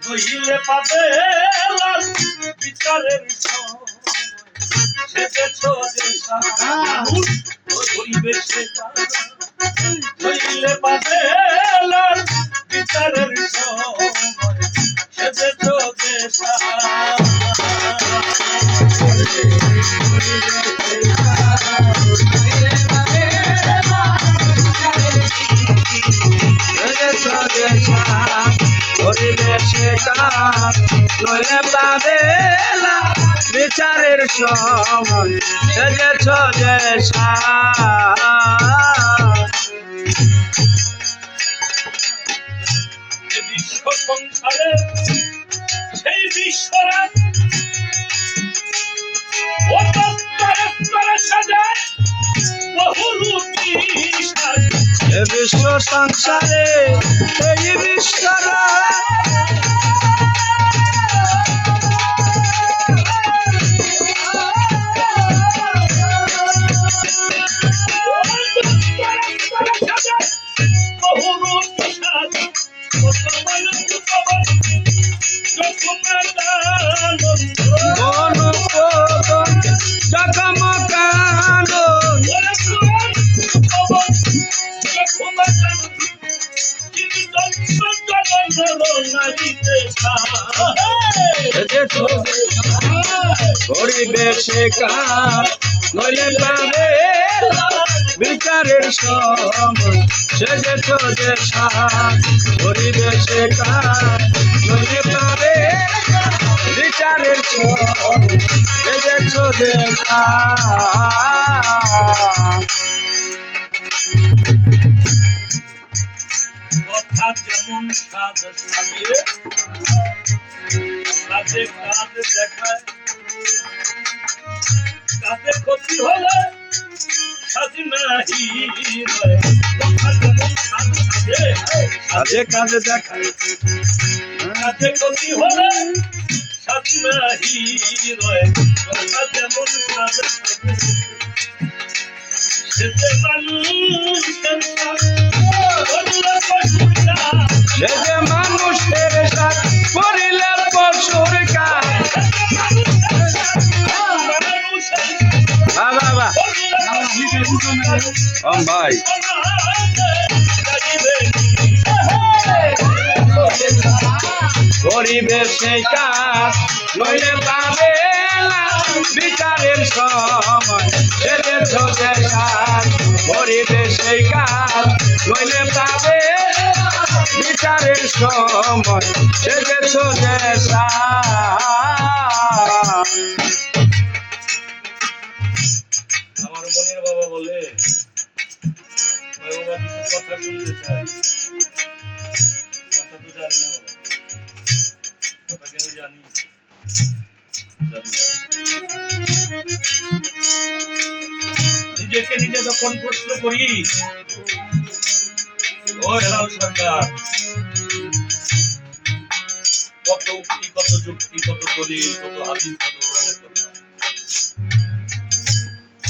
হইলে পাবে বিচারের সেজেছ যে পরিবেশে হইলে পাবে বিচারের সেজেছ যে নইলে পাবে বিচারের সময় সেজেছ যে বিশ্ব সংসারে সেই বিশ্বরাত সাজায় বহুরূপী বিশ্ব সংসারে এই বিশ্বরা পরিবেশে কার নইলে পাবে বিচারের সময় সেজেছ যে পরিবেশে কার নইলে পাবে বিচারের সময় সেজেছ যে কথা যেমন সাজ সাজিয়ে কাজে কাজ দেখায় কাজে ক্ষতি হলে সাজি নাহি কথা যেমন সাজ সাজে কাজে কাজে দেখায় কাজে ক্ষতি হলে সাজি নাহি কথা যেমন সাজ সাজে সেজে মানুষের সে যে মানুষের সাথ করিলে পশুর কাজ বাবা ভাই পরিবেশে কাজ নইলে পাবে বিচারের সময় সেজেছ যে পরিবেশে কাজ নইলে পাবে বিচারের সময় সেজেছ যে আমার মনের বাবা বলে বাবা কিছু কথা শুনতে চাই কথা তো জানি না বাবা কথা কেন জানি নিজেকে নিজে যখন প্রশ্ন করি ও হেলাল সরকার কত উক্তি কত যুক্তি কত দলিল কত হাদিস কত কোরআনের কথা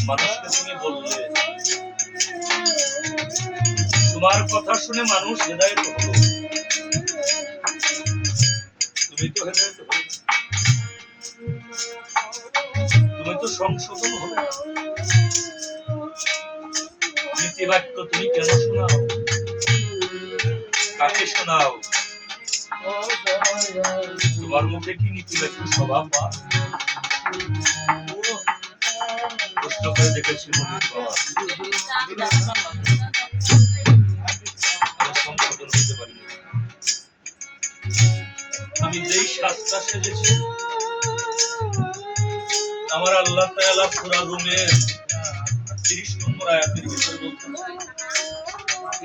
মানুষকে তুমি বললে তোমার কথা শুনে মানুষ হেদায়েত হলো তুমি তো হেদায়েত হলে তুমি তো সংশোধন হলে নীতিবাক্য তুমি কেন শোনাও কাকে শোনাও তোমার মুখে কি নীতিবাক্য স্বভাব বা প্রশ্ন করে দেখেছি মনির বাবা সংশোধন হতে পারি আমি যেই শাস্তা সেজেছি আমার আল্লাহ তাআলা সূরা রুমের 30 নম্বর আয়াতের ভিতরে বলছেন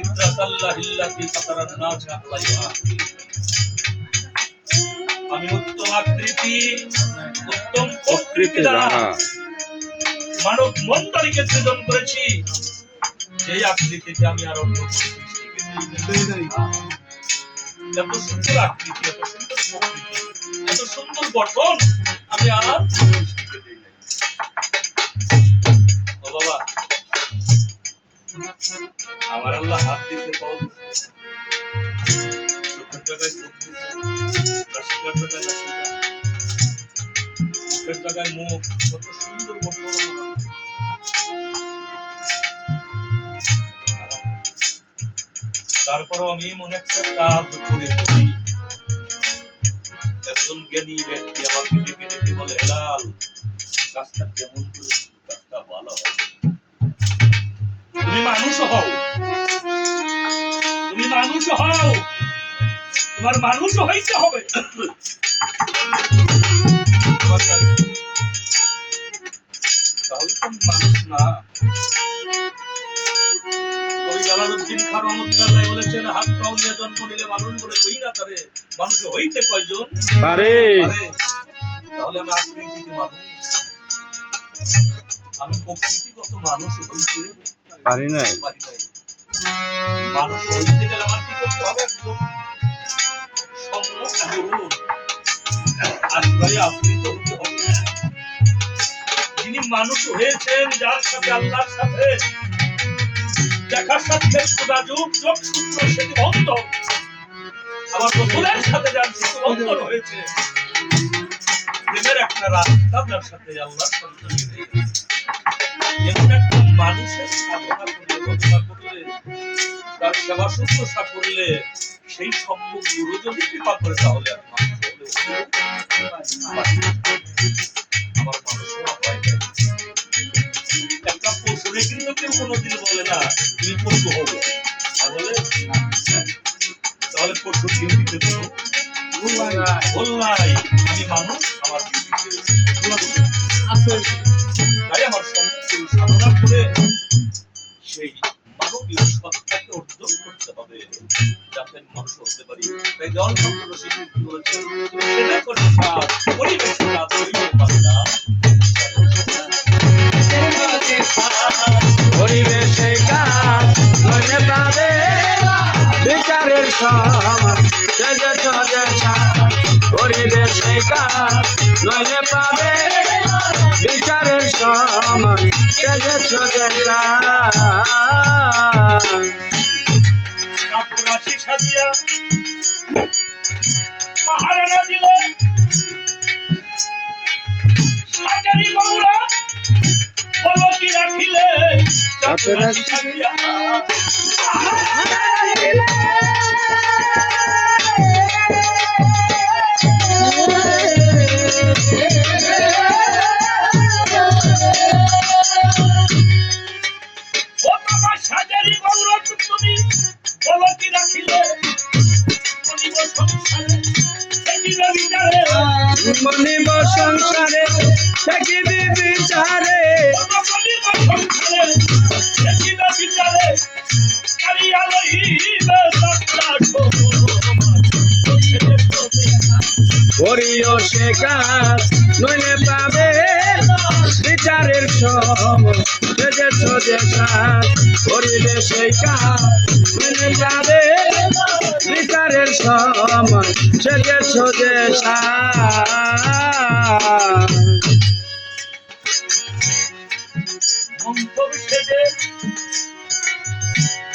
ইত্তাকাল্লাহিল্লাতি ফাতারান নাসা আলাইহা আমি উত্তম আকৃতি উত্তম প্রকৃতি দ্বারা মানব মণ্ডলীকে সৃজন করেছি সেই আকৃতিতে আমি আর অন্য এত সুন্দর আকৃতি এত সুন্দর প্রকৃতি এত সুন্দর গঠন আমি আর বাবা আমার আল্লাহ হাত দিতে পাও চোখের জায়গায় চোখ দিতে নাসিকার জায়গায় নাসিকা মুখের জায়গায় মুখ কত সুন্দর বর্ণনা তারপরও আমি মনে একটা কাজ করে থাকি একজন জ্ঞানী ব্যক্তি আমাকে ডেকে ডেকে বলে হেলাল কাজটা কেমন করে কাজটা ভালো হয় তুমি মানুষ হও তুমি মানুষ হও তোমার মানুষ হইতে হবে তাহলে তুমি মানুষ না কবি জালালউদ্দিন খান রহমতুল্লাহ বলেছেন হাত পাও নিয়ে জন্ম নিলে মানুষ বলে কই না তারে মানুষ হইতে কয়জন পারে তাহলে আমি আকৃতিতে মানুষ আমি প্রকৃতিগত মানুষ হইতে পারি না মানুষ হইতে গেলে আমার কি করতে হবে একদম সম্মুখ গুরু আশ্রয়ে আশ্রিত হতে হবে যিনি মানুষ হয়েছেন যার সাথে আল্লাহর সাথে দেখা সাক্ষাৎ যোগাযোগ যোগসূত্র সেতু বন্ধ আমার রাসূলের সাথে যার সেতু বন্ধন হয়েছে প্রেমের একটা রাস্তা যার সাথে আল্লাহর সঙ্গে মিলে এমন একটা মানুষের সাধনা করলে তার সেবা শুশ্রূষা করলে সেই সম্মুখ গুরু যদি কৃপা করে তাহলে আর মানুষ আমার মানুষ হওয়া হয় না একটা পশুরে কিন্তু কেউ কোনোদিন বলে না তুমি পশু হবে বলে তাহলে পশু ডিউটিতে দেবো ভুল নাই আমি মানুষ আমার তাই আমার সাধনা করে সেই মানবীয় সত্তাকে অর্জন করতে হবে যাতে মানুষ হতে পারি তাই দেওয়াল চন্দ্র রশিদ বলেছেন সেটা করে কাজ পরিবেশ কাজ হইতে পারে না পরিবেশে কাজ নইলে পাবে বিচারের সমান সেজে সজে পরিবেশে কাজ নইলে পাবে বিচারের সমান সেজে সজে রাশি সাজিয়া পাহাড়ে না দিলে সাজারি গৌরা পলকি রাখিলে রাশি সাজিয়া সাজারি গৌরা তুমি পলকি রাখিলে মনিব সংসারে থাকিবি বিচারে করিও সে কাজ নইলে পাবে বিচারের সময় সেজে সজে কাজ করিলে সেই কাজ নইলে পাবে বিচারের সময় সেজে সজে মন্তব সেজে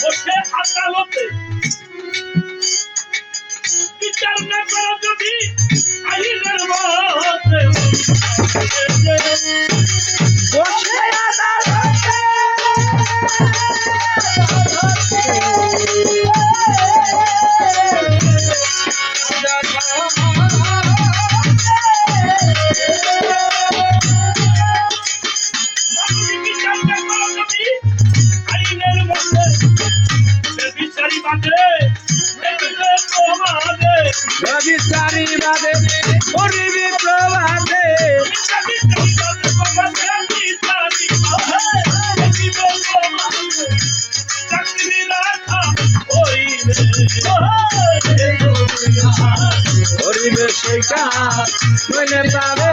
বসে আদালতে বিচার না করা যদি আইনের মতে বসে আদালতে বিচারি বাদে করিবি প্রবাদে করিবে সেই কাজ নইলে পাবে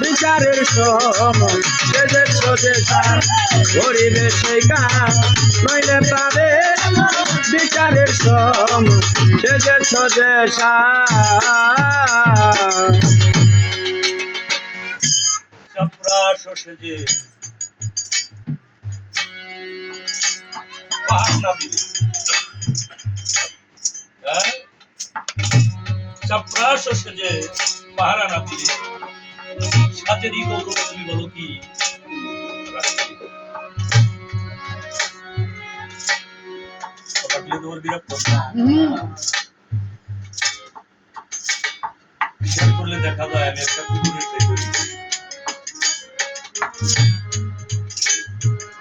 বিচারের সময় সেজে সজে করিবে সেই কাজ নইলে পাবে বিচারের সময় সেজে সজে চাপড়া সেজে পাহাড় না দিলে, হ্যাঁ চাপরাশ সেজে পাহারা না দিলে সাজেরই গৌরব তুমি বলো কি তোমার বিরক্ত শেয়ার করলে দেখা যায় আমি একটা কুকুরের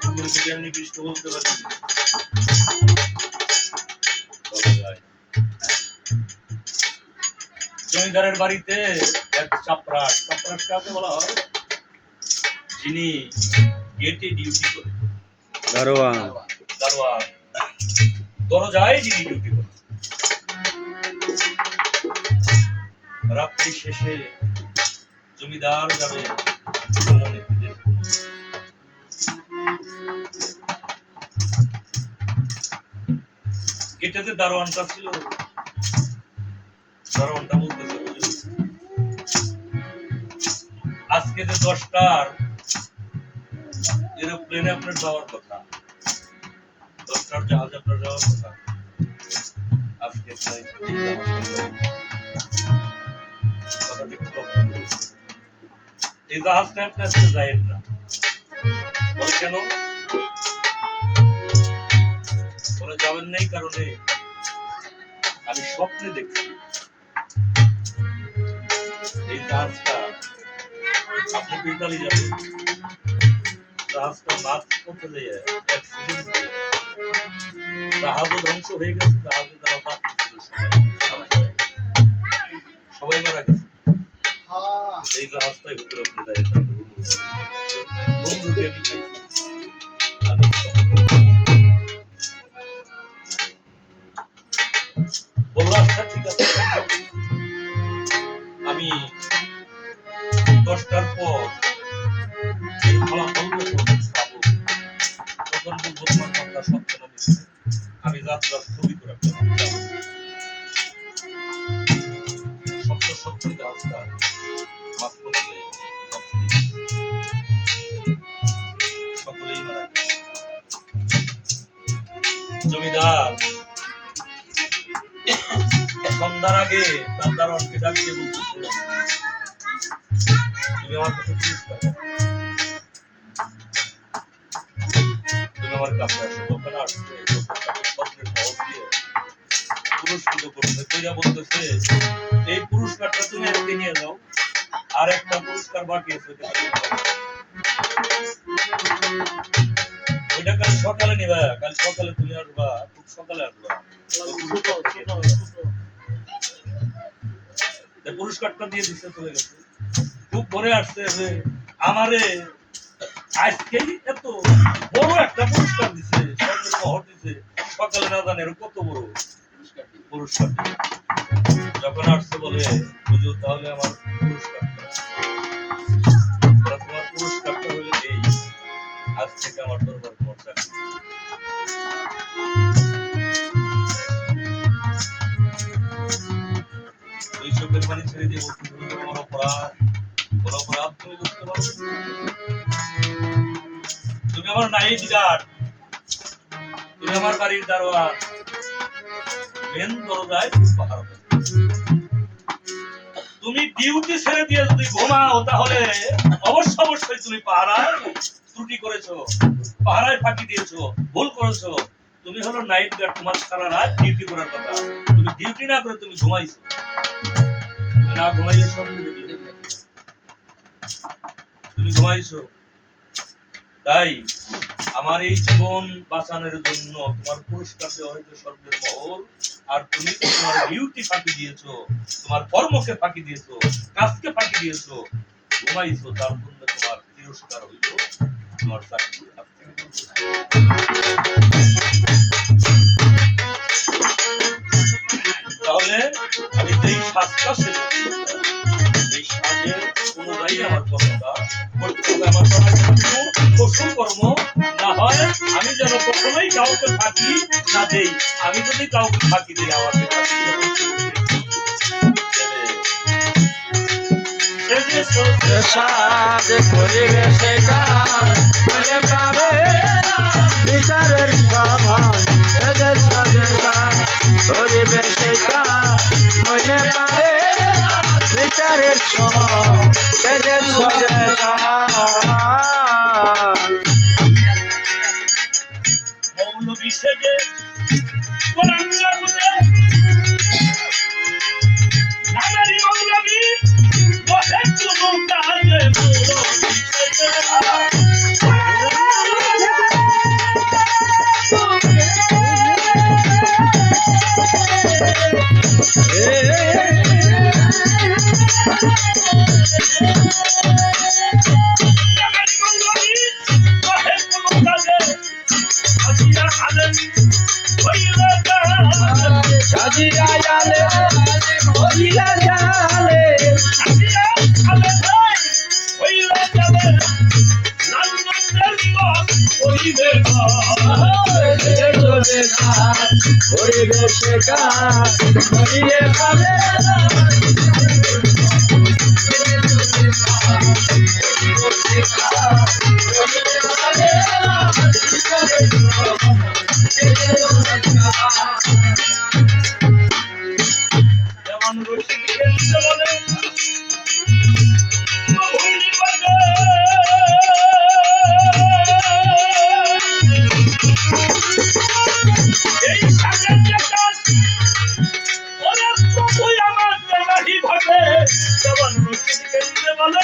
কুকুরকে এমনি বৃষ্টি বলতে পারি জমিদারের বাড়িতে এক চাপরাশ, চাপরাশ কাকে বলা হয়? যিনি গেটে ডিউটি করে, দারোয়ান দারোয়ান, দরজায় যিনি ডিউটি করে। রাত্রি শেষে জমিদার যাবে ভ্রমণে, গেটেতে দারোয়ানটা ছিল, দারোয়ানটা বলতেছে আজকে যে 10টার এরোপ্লেনে আপনার যাওয়ার কথা, 10টার জাহাজে আপনার যাওয়ার কথা, আজকে এই জাহাজটা আপনি আজকে যাইেন না। বলে কেন? বলে যাবেন নাই কারণে আমি স্বপ্নে দেখছি এই জাহাজটা আপনি ইতালি যাবেন, জাহাজটা মাছ করতে যায় অ্যাক্সিডেন্ট হয়ে জাহাজও ধ্বংস হয়ে গেছে, জাহাজে তারা সবাই মারা গেছে। এই জাহাজটাই ভিতরে আপনি যায় বন্ধুকে আমি বললাম আচ্ছা ঠিক আছে, আমি 10টার পর ফলাফল পাবো, তখন বলবো তোমার কথা সত্য না মিথ্যে। আমি যাত্রা স্থগিত রাখবো, সত্য সত্য জাহাজটা মাফ করলে সকলেই মারা গেছে। জমিদার সন্ধ্যার আগে তার দারোয়ানকে ডাক দিয়ে বলতেছিল তুমি আমার কাছে পুরস্কার, তুমি আমার কাছে আসো। ওখানে আসছে স্বপ্নের মহৎ দিয়ে পুরস্কৃত করছে, কইরা বলতেছে এই পুরস্কারটা তুমি আজকে নিয়ে যাও, আর একটা পুরস্কার বাকি আছে ওইটা কাল সকালে নিবা, কাল সকালে তুমি আসবা, খুব সকালে আসবা, পুরস্কারটা দিয়ে দিতে চলে গেছে। খুব পরে আসছে যে আমারে আজকেই এত বড় একটা পুরস্কার দিছে, সকালে না জানে কত বড় পুরস্কার। যখন আসছে বলে হুজুর তাহলে আমার পুরস্কারটা, তোমার পুরস্কারটা হলে এই আজ থেকে আমার দরবার তোমার চাকরি। ওই চোখের পানি ছেড়ে দিয়ে বলতে তোমার অপরাধ, বড় অপরাধ তুমি বুঝতে পারো, তুমি আমার নাইট গার্ড, তুমি আমার বাড়ির দারোয়ান, মেন দরজায় পাহারা দাও। তুমি ডিউটি ছেড়ে দিয়ে যদি ঘুমাও তাহলে অবশ্যই তুমি পাহারায় ত্রুটি করেছো, পাহারায় ফাঁকি দিয়েছো, ভুল করেছো। তুমি হলো নাইট গার্ড, তোমার সারা রাত ডিউটি করার কথা, তুমি ডিউটি না করে তুমি ঘুমাইছো, না ঘুমাইলে স্বপ্ন দেখলে তুমি ঘুমাইছো। তাই আমার এই জীবন বাঁচানোর জন্য তোমার পুরস্কার দেওয়া হয়েছে স্বর্গের মহল, আর তুমি তো তোমার ডিউটি ফাঁকি দিয়েছো, তোমার কর্মকে ফাঁকি দিয়েছো, কাজকে ফাঁকি দিয়েছো, ঘুমাইছো, তার জন্য তোমার তিরস্কার হইল তোমার চাকরি। তাহলে আমি যেই সাজটা শেষ এই সাজের অনুযায়ী আমার কর্মটা করতে হবে, আমার পশু কর্ম না হয় আমি যেন কখনোই কাউকে ফাঁকি না দেই। আমি যদি কাউকে ফাঁকি দিই আমাকে সাজ করিবে সে কাজ নইলে পাবে বিচারের সময় এদের সাজে কাজ করিবে সে কাজ নইলে পাবে বিচারের সময় এদের সাজে মৌলবী সেজে কোরআন লাগুতে নামেরই মৌলবী বসে কোনো কাজে মৌলবী সেজে নামেরই মৌলবী বসে কোনো কাজে আজিয়া আলেম হইলে সাজিয়া জালে হইলা জালে আজিয়া আলেম হইলে যাবে লালনের পথ করিবে পরিবেশে কাজ করিয়ে পাবে যেমন রশিদকে দিতে বলে ভুলি করবে এই সাজের যে কাজ ওরে প্রভু আমার নাহি ঘটে যেমন রশিদকে দিতে বলে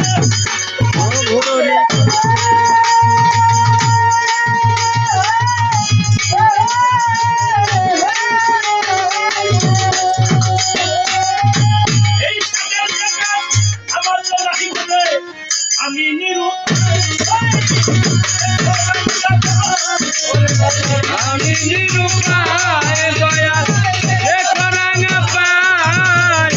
এই সাজের যে কাজ আমার নাহি ঘটে আমি নিরু আমি নিরুপায় দয়া দেখো রাঙা পায়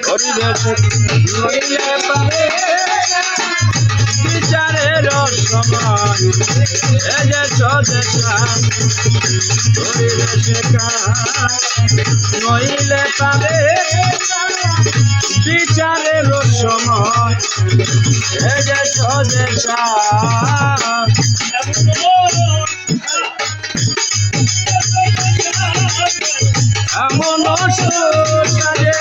পরিবেশে নইলে পাবে বিচারের সময় এ যে সদেশা পরিবেশে কাজ নইলে পাবে বিচারের সময় এ যে সদেশা এমন সাজে